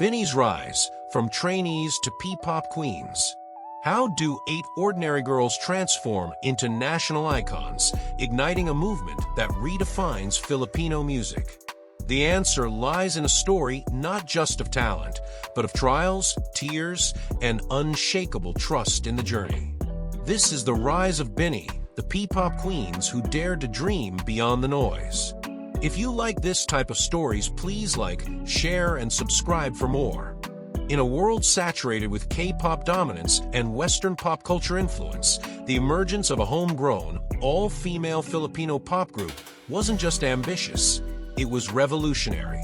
Bini's rise, from trainees to P-pop queens. How do 8 ordinary girls transform into national icons, igniting a movement that redefines Filipino music? The answer lies in a story not just of talent, but of trials, tears, and unshakable trust in the journey. This is the rise of Bini, the P-pop queens who dared to dream beyond the noise. If you like this type of stories, please like, share, and subscribe for more. In a world saturated with K-pop dominance and Western pop culture influence, the emergence of a homegrown, all-female Filipino pop group wasn't just ambitious, it was revolutionary.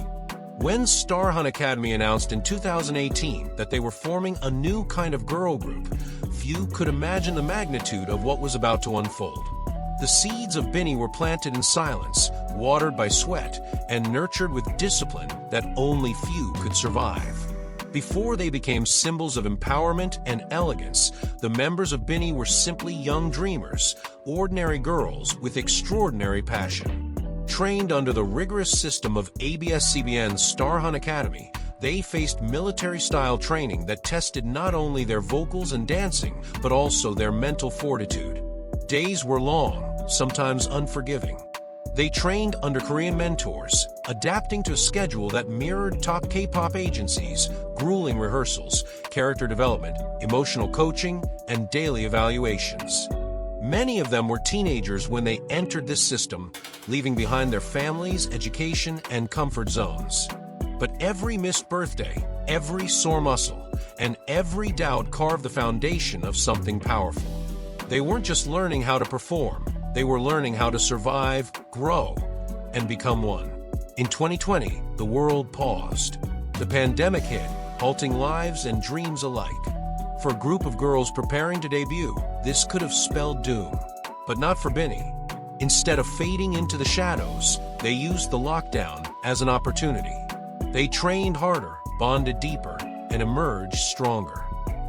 When Starhun Academy announced in 2018 that they were forming a new kind of girl group, few could imagine the magnitude of what was about to unfold. The seeds of Bini were planted in silence, watered by sweat, and nurtured with discipline that only few could survive. Before they became symbols of empowerment and elegance, the members of Bini were simply young dreamers, ordinary girls with extraordinary passion. Trained under the rigorous system of ABS-CBN's Starhun Academy, they faced military-style training that tested not only their vocals and dancing, but also their mental fortitude. Days were long, sometimes unforgiving. They trained under Korean mentors, adapting to a schedule that mirrored top K-pop agencies, grueling rehearsals, character development, emotional coaching, and daily evaluations. Many of them were teenagers when they entered this system, leaving behind their families, education, and comfort zones. But every missed birthday, every sore muscle, and every doubt carved the foundation of something powerful. They weren't just learning how to perform, they were learning how to survive, grow, and become one. In 2020, the world paused. The pandemic hit, halting lives and dreams alike. For a group of girls preparing to debut, this could have spelled doom. But not for Bini. Instead of fading into the shadows, they used the lockdown as an opportunity. They trained harder, bonded deeper, and emerged stronger.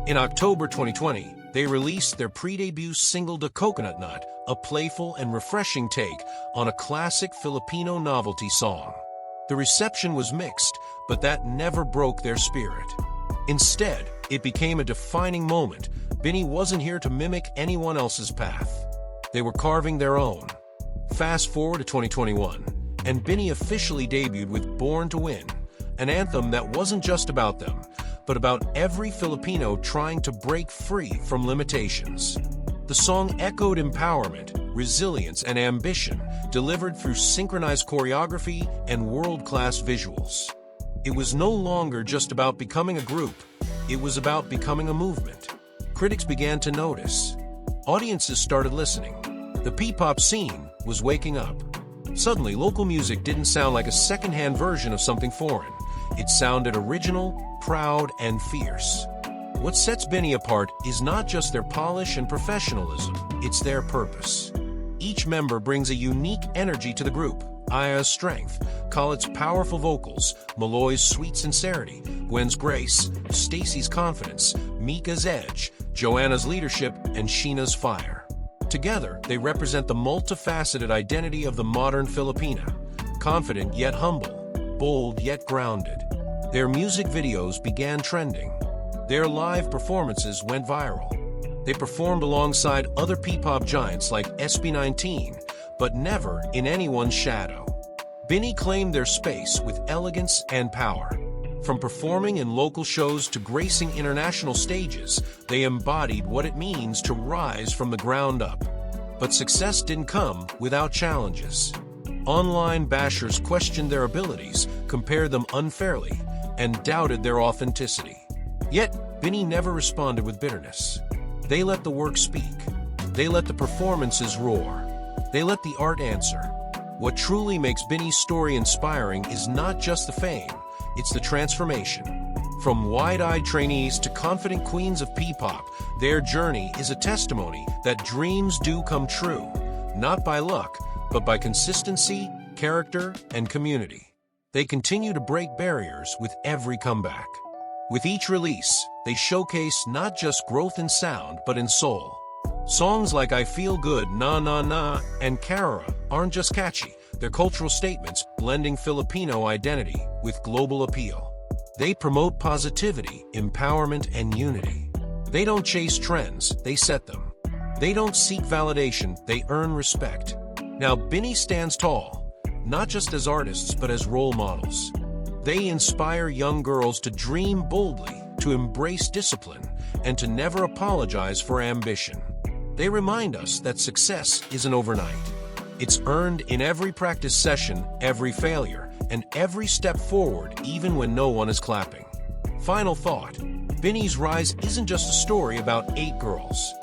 In October 2020, they released their pre-debut single "Da Coconut Nut," a playful and refreshing take on a classic Filipino novelty song. The reception was mixed, but that never broke their spirit. Instead, it became a defining moment. Bini wasn't here to mimic anyone else's path. They were carving their own. Fast forward to 2021, and Bini officially debuted with "Born to Win," an anthem that wasn't just about them, but about every Filipino trying to break free from limitations. The song echoed empowerment, resilience, and ambition, delivered through synchronized choreography and world-class visuals. It was no longer just about becoming a group, it was about becoming a movement. Critics began to notice. Audiences started listening. The P-pop scene was waking up. Suddenly, local music didn't sound like a second-hand version of something foreign. It sounded original, proud, and fierce. What sets Bini apart is not just their polish and professionalism, it's their purpose. Each member brings a unique energy to the group. Aya's strength, Khalid's powerful vocals, Malloy's sweet sincerity, Gwen's grace, Stacy's confidence, Mika's edge, Joanna's leadership, and Sheena's fire. Together, they represent the multifaceted identity of the modern Filipina, confident yet humble, bold yet grounded. Their music videos began trending. Their live performances went viral. They performed alongside other P-pop giants like SB19, but never in anyone's shadow. Bini claimed their space with elegance and power. From performing in local shows to gracing international stages, they embodied what it means to rise from the ground up. But success didn't come without challenges. Online bashers questioned their abilities, compared them unfairly, and doubted their authenticity. Yet, Bini never responded with bitterness. They let the work speak. They let the performances roar. They let the art answer. What truly makes Bini's story inspiring is not just the fame, it's the transformation. From wide-eyed trainees to confident queens of P-pop, their journey is a testimony that dreams do come true, not by luck, but by consistency, character, and community. They continue to break barriers with every comeback. With each release, they showcase not just growth in sound, but in soul. Songs like "I Feel Good," "Na Na Na," and "Carora" aren't just catchy, they're cultural statements blending Filipino identity with global appeal. They promote positivity, empowerment, and unity. They don't chase trends, they set them. They don't seek validation, they earn respect. Now, Bini stands tall, not just as artists, but as role models. They inspire young girls to dream boldly, to embrace discipline, and to never apologize for ambition. They remind us that success isn't overnight. It's earned in every practice session, every failure, and every step forward, even when no one is clapping. Final thought: Bini's rise isn't just a story about 8 girls.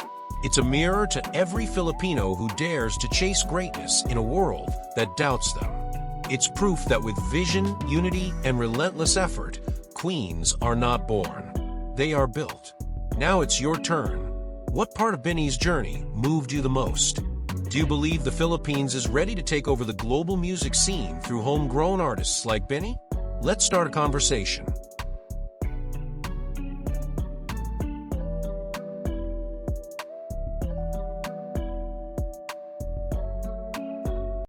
It's a mirror to every Filipino who dares to chase greatness in a world that doubts them. It's proof that with vision, unity, and relentless effort, queens are not born. They are built. Now it's your turn. What part of Bini's journey moved you the most? Do you believe the Philippines is ready to take over the global music scene through homegrown artists like Bini? Let's start a conversation.